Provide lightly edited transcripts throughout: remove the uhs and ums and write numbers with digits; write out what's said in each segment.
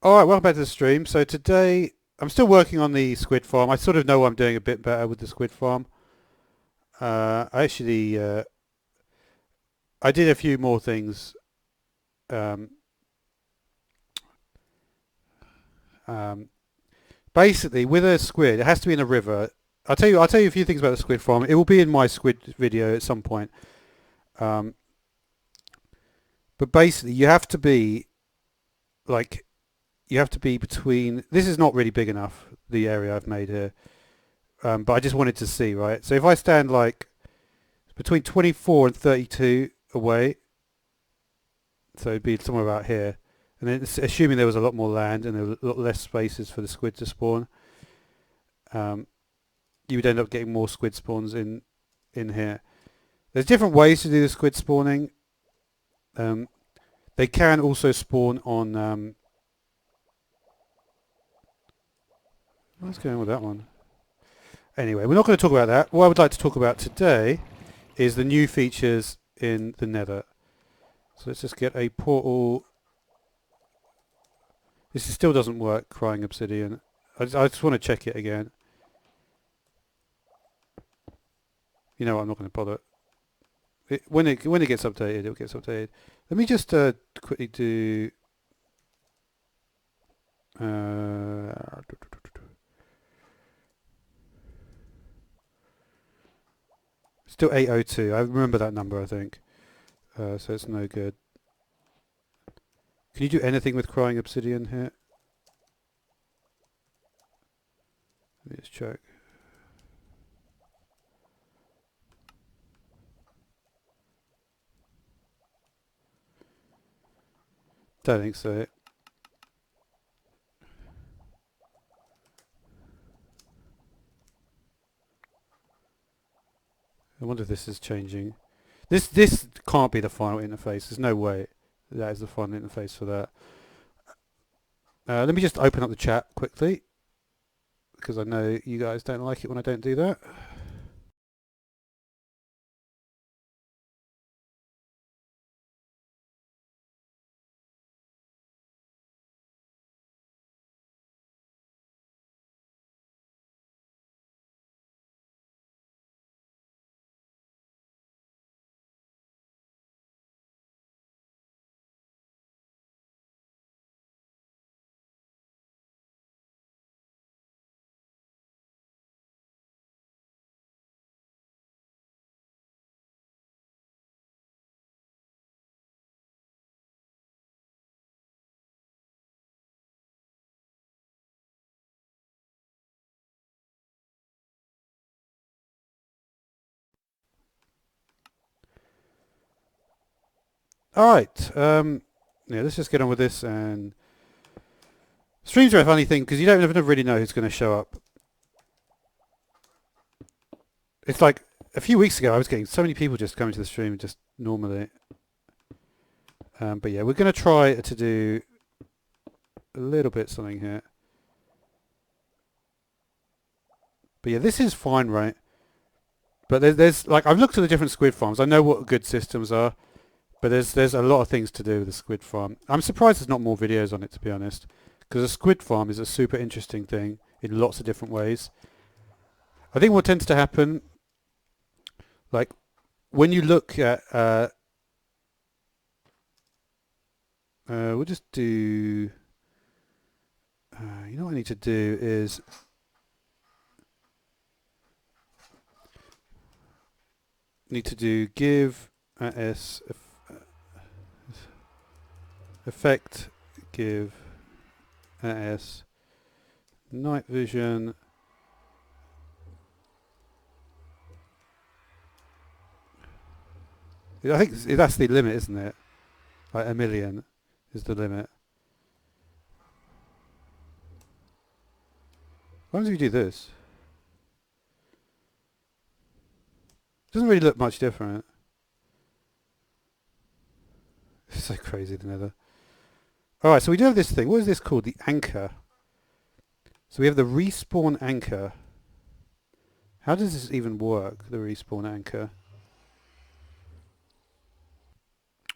Alright, welcome back to the stream. So today, I'm still working on the squid farm. I sort of know I'm doing a bit better with the squid farm. I did a few more things. Um, um, Basically, with a squid, it has to be in a river. I'll tell you a few things about the squid farm. It will be in my squid video at some point. Um, but basically, like, you have to be between, this is not really big enough, the area I've made here. But I just wanted to see, right? So if I stand like between 24 and 32 away, so it'd be somewhere about here. And then assuming there was a lot more land and there were a lot less spaces for the squid to spawn, um, you would end up getting more squid spawns in here. There's different ways to do the squid spawning. Um, they can also spawn on. What's going on with that one? Anyway, we're not going to talk about that. What I would like to talk about today is the new features in the Nether. So let's just get a portal. This still doesn't work, Crying Obsidian. I just want to check it again. You know what, I'm not going to bother. When it gets updated, it gets updated. Let me just quickly do. Uh, Still 802. I remember that number, I think. So it's no good. Can you do anything with Crying Obsidian here? Let me just check. Don't think so. I wonder if this is changing. This can't be the final interface. There's no way that is the final interface for that. Let me just open up the chat quickly because I know you guys don't like it when I don't do that. All right. Yeah, let's just get on with this. And streams are a funny thing because you don't never really know who's going to show up. It's like a few weeks ago, I was getting so many people just coming to the stream just normally. But yeah, we're going to try to do a little bit something here. But yeah, this is fine, right? But there's like I've looked at the different squid farms. I know what good systems are, but there's a lot of things to do with the squid farm. I'm surprised there's not more videos on it, to be honest, because a squid farm is a super interesting thing in lots of different ways. I think what tends to happen, like when you look at, we'll just do. You know what I need to do is need to do give s effect give s night vision. I think that's the limit, isn't it? Like 1,000,000 is the limit. Why don't you do this? Doesn't really look much different. It's so crazy, the Nether. Alright, so we do have this thing. What is this called? The anchor. So we have the respawn anchor. How does this even work, the respawn anchor?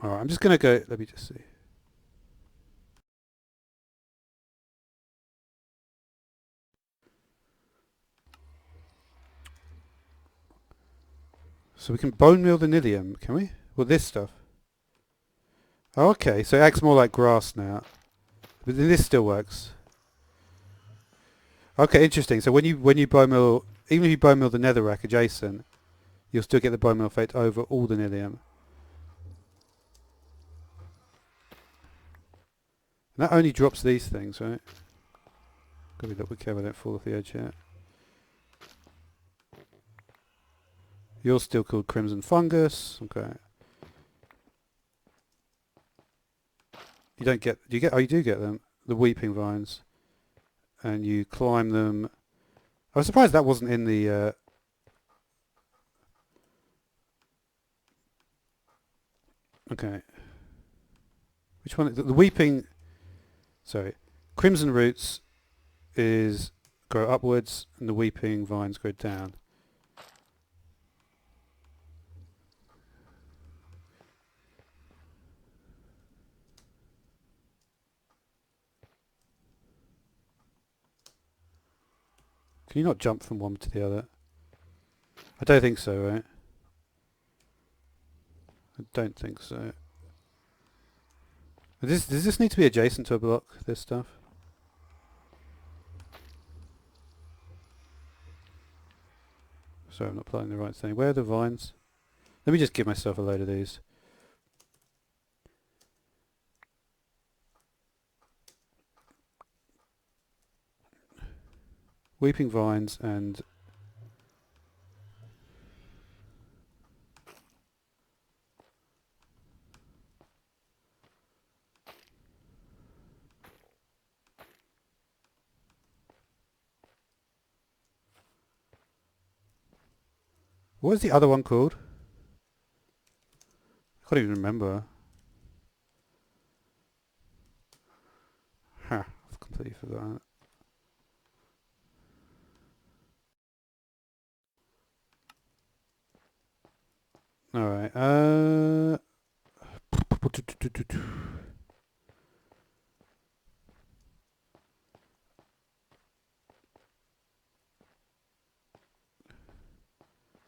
Alright, I'm just going to go... Let me just see. So we can bone meal the nilium, can we? Well, this stuff. Oh, okay, so it acts more like grass now. But then this still works. Okay, interesting. So when you bone meal, even if you bone meal the netherrack adjacent, you'll still get the bone meal effect over all the nilium. And that only drops these things, right? Gotta be a little bit careful I don't fall off the edge here. You're still called Crimson Fungus. Okay. You don't get... Do you get... Oh, you do get them. The Weeping Vines. And you climb them... I was surprised that wasn't in the... Okay. Which one? The Weeping... Sorry. Crimson Roots is grow upwards and the Weeping Vines go down. Can you not jump from one to the other? I don't think so, right? I don't think so. Does this need to be adjacent to a block, this stuff? Sorry, I'm not playing the right thing. Where are the vines? Let me just give myself a load of these. Weeping Vines and... What was the other one called? I can't even remember. Ha, I've completely forgotten. Alright,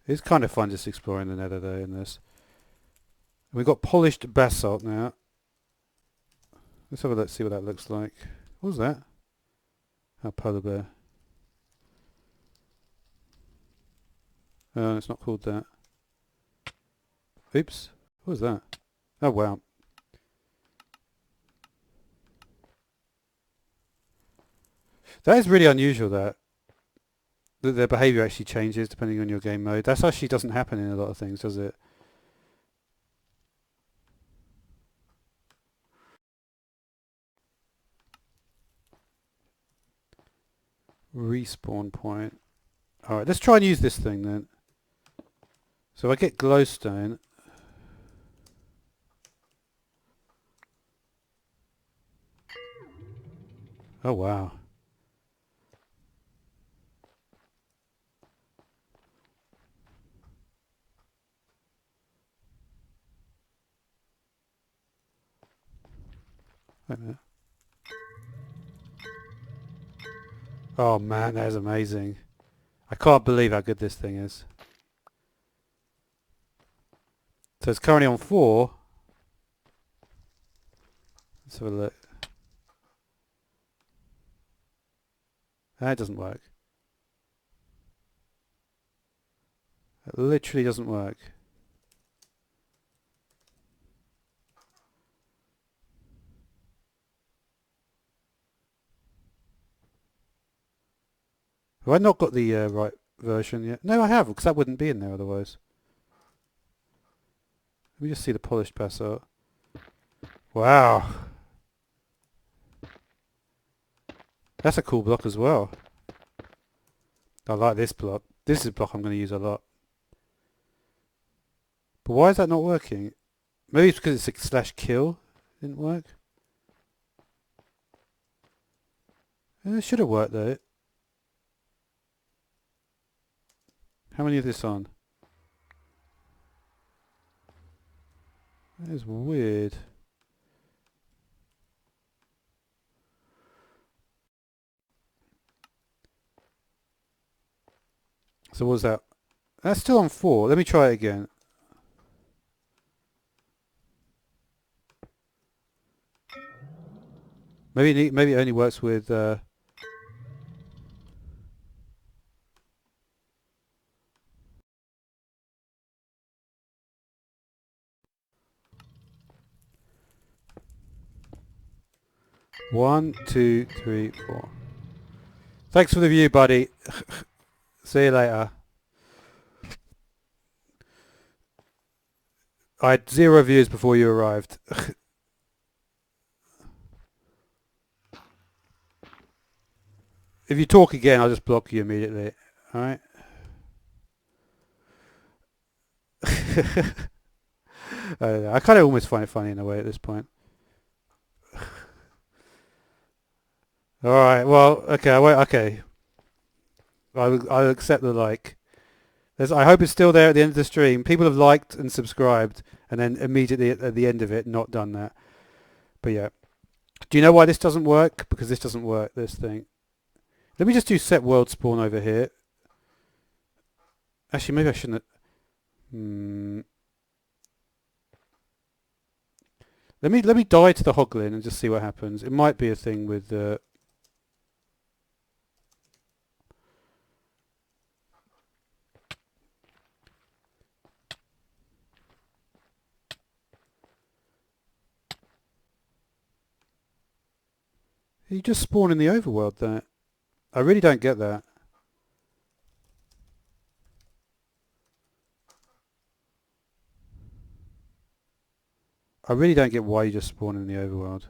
it's kind of fun just exploring the nether though in this. We've got polished basalt now. Let's have a look, see what that looks like. What was that? Oh, polar bear. It's not called that. Oops. What was that? Oh, wow. That is really unusual, that their behaviour actually changes depending on your game mode. That actually doesn't happen in a lot of things, does it? Respawn point. Alright, let's try and use this thing then. So I get glowstone. Oh, wow. Wait a minute. Oh man, that is amazing. I can't believe how good this thing is. So it's currently on 4. Let's have a look. That doesn't work. It literally doesn't work. Have I not got the right version yet? No, I have, because that wouldn't be in there otherwise. Let me just see the polished basalt. Wow. That's a cool block as well. I like this block. This is a block I'm going to use a lot. But why is that not working? Maybe it's because it's a /kill. Didn't work. It should have worked though. How many is this on? That is weird. So what was that? That's still on 4. Let me try it again. Maybe it only works with... 1, 2, 3, 4. Thanks for the view, buddy. See you later. I had 0 views before you arrived. If you talk again, I'll just block you immediately. Alright? I kind of almost find it funny in a way at this point. Alright, well, okay, okay. I'll accept the like. I hope it's still there at the end of the stream. People have liked and subscribed, and then immediately at the end of it, not done that. But yeah. Do you know why this doesn't work? Because this doesn't work, this thing. Let me just do set world spawn over here. Actually, maybe I shouldn't... Let me die to the hoglin and just see what happens. It might be a thing with... You just spawn in the overworld there. I really don't get that. I really don't get why you just spawn in the overworld.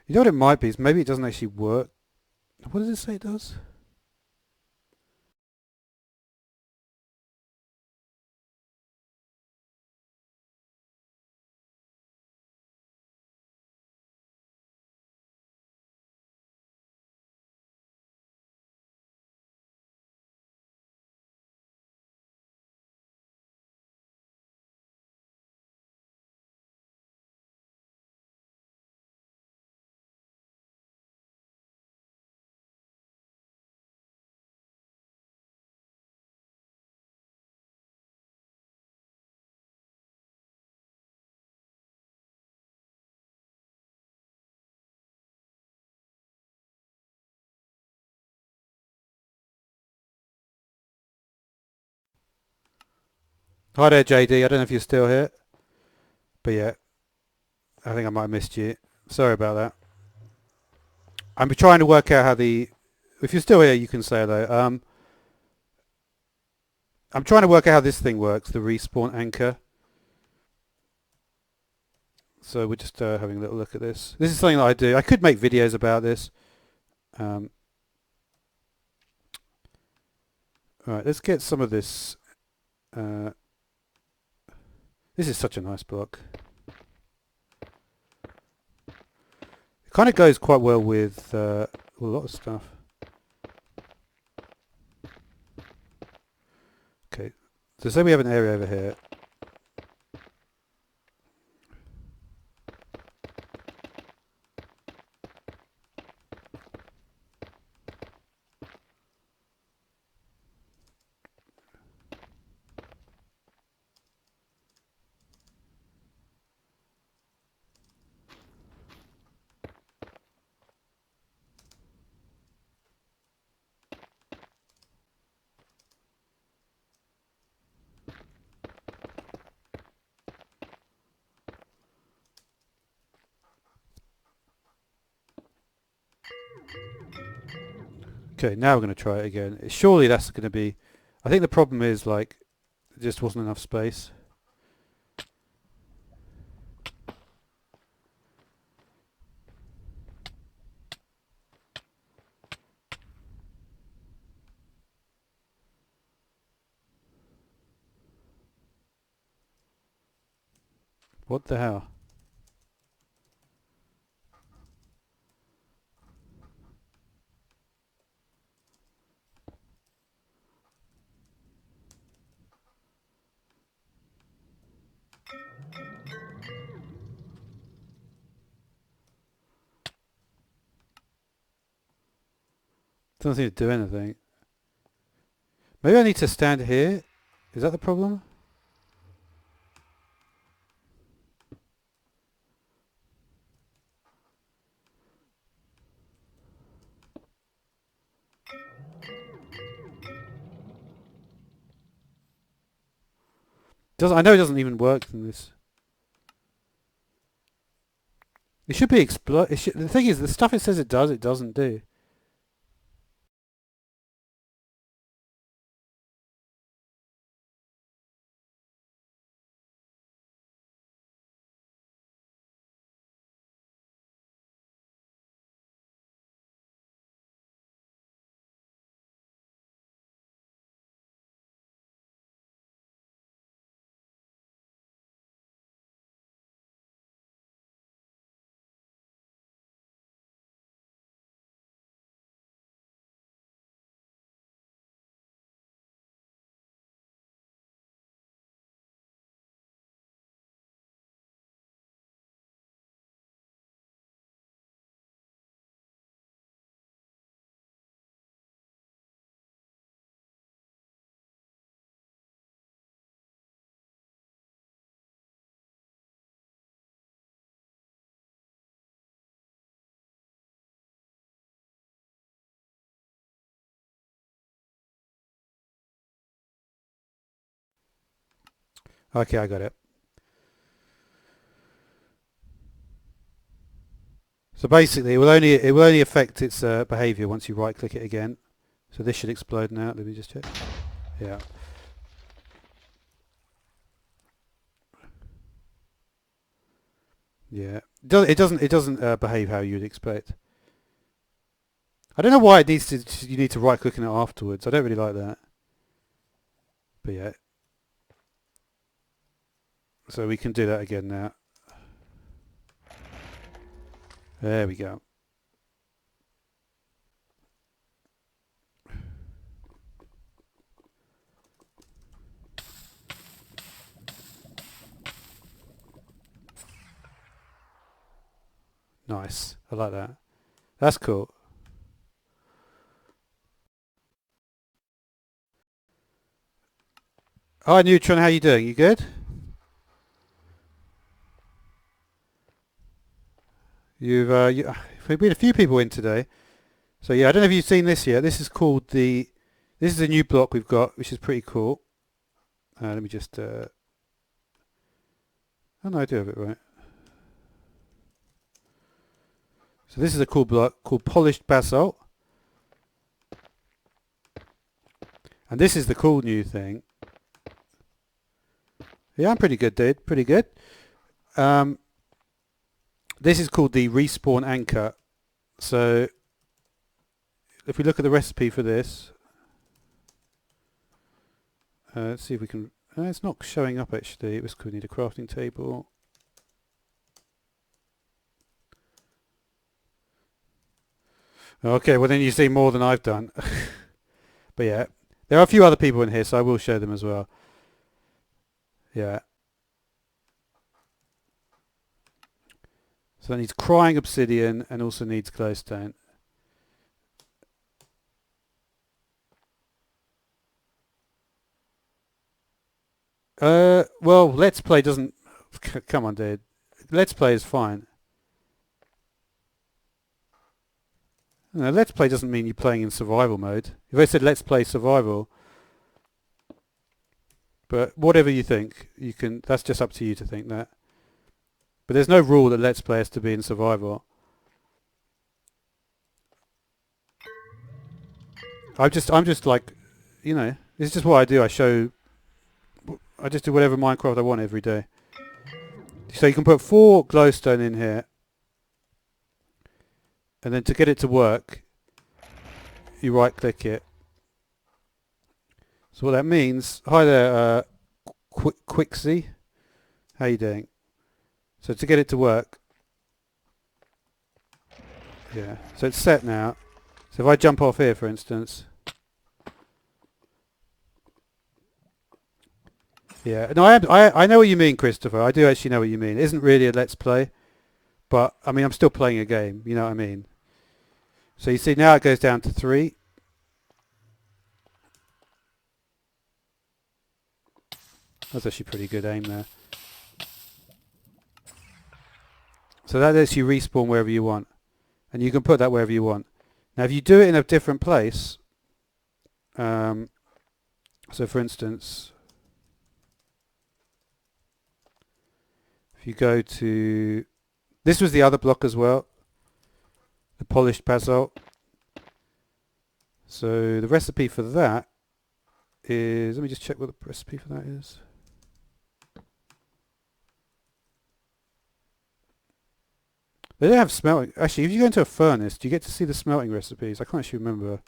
You know what it might be? Is maybe it doesn't actually work. What does it say it does? Hi there, JD. I don't know if you're still here. But yeah, I think I might have missed you. Sorry about that. I'm trying to work out how the... If you're still here, you can say hello. I'm trying to work out how this thing works, the respawn anchor. So we're just having a little look at this. This is something that I do. I could make videos about this. Alright, let's get some of this. This is such a nice block. It kind of goes quite well with a lot of stuff. Okay, so say we have an area over here. Okay, now we're going to try it again. Surely that's going to be... I think the problem is, like, there just wasn't enough space. What the hell? Doesn't seem to do anything. Maybe I need to stand here. Is that the problem? I know it doesn't even work in this. It should be the thing is, the stuff it says it does, it doesn't do. Okay, I got it. So basically, it will only affect its behavior once you right click it again. So this should explode now. Let me just check. Yeah. Yeah. It doesn't behave how you'd expect. I don't know why it needs to. You need to right click on it afterwards. I don't really like that. But yeah. So we can do that again now. There we go. Nice. I like that. That's cool. Hi Neutron, how you doing? You good? We've been a few people in today. So yeah, I don't know if you've seen this yet. This is a new block we've got, which is pretty cool. Let me just, oh no, I do have it right. So this is a cool block called Polished Basalt. And this is the cool new thing. Yeah, I'm pretty good, dude. Pretty good. This is called the Respawn Anchor. So if we look at the recipe for this, let's see if we can... it's not showing up actually. It was cool. We need a crafting table. Okay, well then you see more than I've done. But yeah, there are a few other people in here, so I will show them as well. Yeah. So that needs crying obsidian and also needs glowstone. Well, Let's Play doesn't... Come on, dude. Let's Play is fine. No, Let's Play doesn't mean you're playing in survival mode. If I said Let's Play survival... But whatever you think, you can... That's just up to you to think that. But there's no rule that Let's Play has to be in survival. I'm just like, you know, this is just what I do. I just do whatever Minecraft I want every day. So you can put 4 glowstone in here. And then to get it to work, you right click it. So what that means, hi there, Quixie. How you doing? So to get it to work, yeah. So it's set now. So if I jump off here, for instance, Yeah, no, I know what you mean, Christopher. I do actually know what you mean. It isn't really a let's play, but I mean, I'm still playing a game. You know what I mean? So you see now it goes down to 3. That's actually pretty good aim there. So that lets you respawn wherever you want, and you can put that wherever you want. Now, if you do it in a different place, so for instance, if you go to, this was the other block as well, the polished basalt. So the recipe for that is, let me just check what the recipe for that is. They don't have smelting. Actually, if you go into a furnace, do you get to see the smelting recipes? I can't actually remember.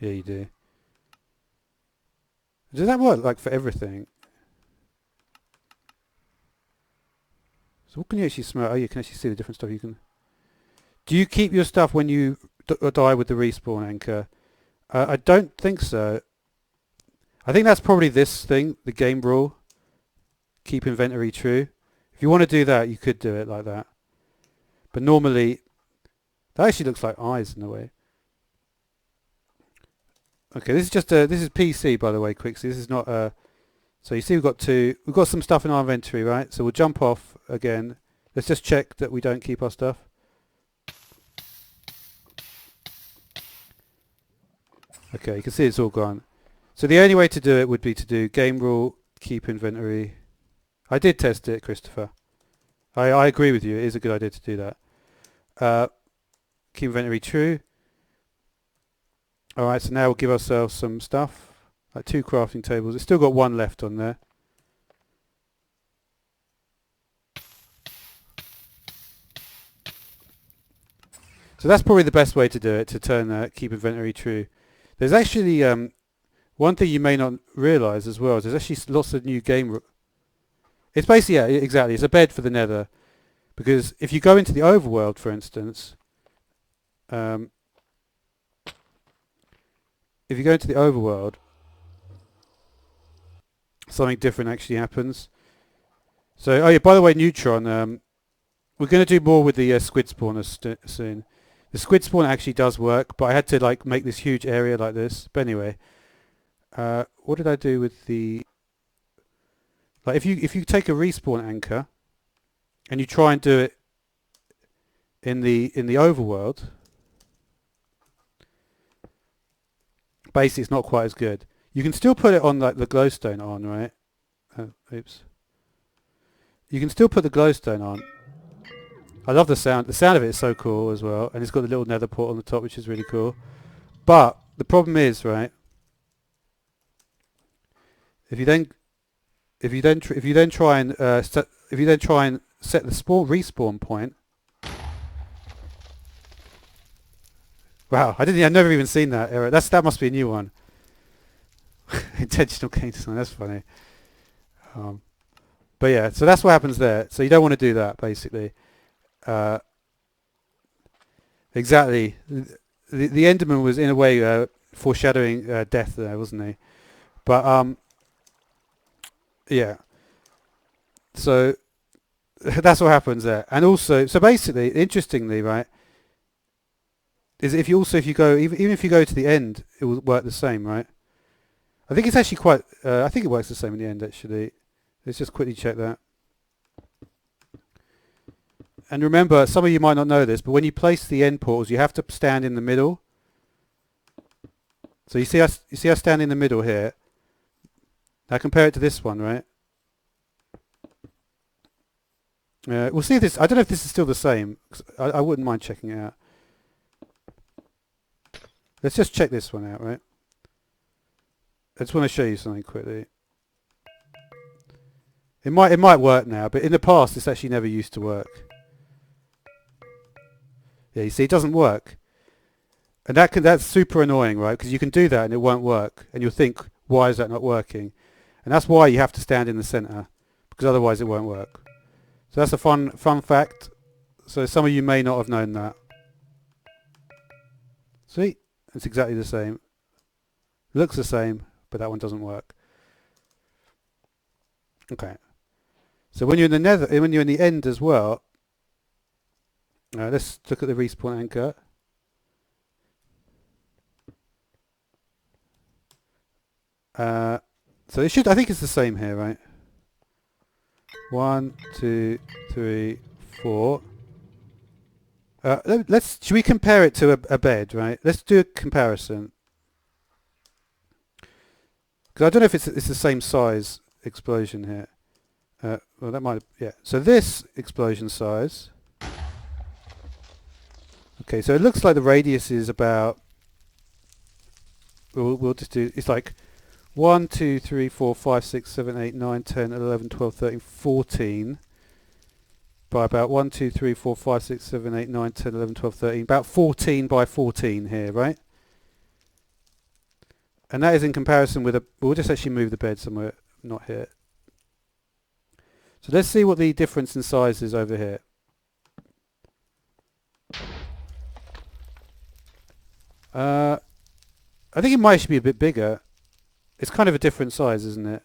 Yeah, you do. Does that work like for everything? So what can you actually smell? Oh, you can actually see the different stuff you can. Do you keep your stuff when you die with the respawn anchor? I don't think so. I think that's probably this thing, the game rule. Keep inventory true. If you want to do that, you could do it like that. But normally, that actually looks like eyes in a way. Okay, this is just this is PC, by the way, Quixie. This is not so you see we've got some stuff in our inventory, right? So we'll jump off again. Let's just check that we don't keep our stuff. Okay, you can see it's all gone. So the only way to do it would be to do game rule, keep inventory. I did test it, Christopher. I agree with you. It is a good idea to do that. Keep inventory true. Alright, so now we'll give ourselves some stuff. Like 2 crafting tables. It's still got 1 left on there. So that's probably the best way to do it, to turn keep inventory true. There's actually one thing you may not realise as well, is there's actually lots of new game... It's basically, yeah, exactly, it's a bed for the nether. Because if you go into the overworld, for instance, if you go into the overworld, something different actually happens. So, oh yeah, by the way, Neutron, we're going to do more with the squid spawner soon. The squid spawner actually does work, but I had to like make this huge area like this. But anyway, what did I do with the... Like if you take a respawn anchor and you try and do it in the overworld, basically it's not quite as good. You can still put it on like the glowstone on, right? Oops. You can still put the glowstone on. I love the sound. The sound of it is so cool as well, and it's got the little nether port on the top, which is really cool. But the problem is, right? If you then try and set the respawn point. Wow, I've never even seen that error. That must be a new one. Intentional gain design. That's funny. But yeah, so that's what happens there. So you don't want to do that, basically. Exactly. The Enderman was in a way foreshadowing death there, wasn't he? But yeah. So that's what happens there. And also, so basically, interestingly, right, is if you go even if you go to the end, it will work the same, right? I think it's actually quite. I think it works the same in the end, actually. Let's just quickly check that. And remember, some of you might not know this, but when you place the end portals, you have to stand in the middle. So you see us stand in the middle here. Now compare it to this one, right? We'll see if this. I don't know if this is still the same. I wouldn't mind checking it out. Let's just check this one out, right? I just want to show you something quickly. It might work now, but in the past, this actually never used to work. Yeah, you see, it doesn't work, and that's super annoying, right? Because you can do that and it won't work, and you'll think, why is that not working? And that's why you have to stand in the center, because otherwise it won't work. So that's a fun fact. So some of you may not have known that. See, it's exactly the same. Looks the same, but that one doesn't work. Okay. So when you're in the when you're in the end as well, let's look at the respawn anchor. So it should. I think it's the same here, right? 1, 2, 3, 4. Should we compare it to a bed, right? Let's do a comparison. Because I don't know if it's the same size explosion here. Well, that might, yeah. So this explosion size. Okay, so it looks like the radius is about. We'll just do. It's like 1, 2, 3, 4, 5, 6, 7, 8, 9, 10, 11, 12, 13, 14. By about 1, 2, 3, 4, 5, 6, 7, 8, 9, 10, 11, 12, 13. About 14 by 14 here, right? And that is in comparison with we'll just actually move the bed somewhere, not here. So let's see what the difference in size is over here. I think it might actually be a bit bigger. It's kind of a different size, isn't it?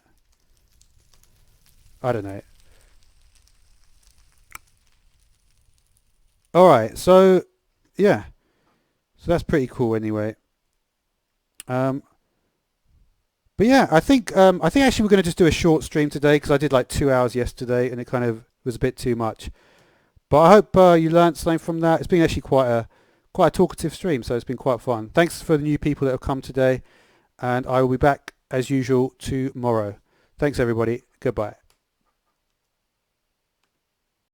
I don't know. Alright, so yeah. So that's pretty cool anyway. But yeah, I think actually we're going to just do a short stream today because I did like 2 hours yesterday and it kind of was a bit too much. But I hope you learnt something from that. It's been actually quite a talkative stream, so it's been quite fun. Thanks for the new people that have come today, and I will be back as usual tomorrow. Thanks everybody. Goodbye.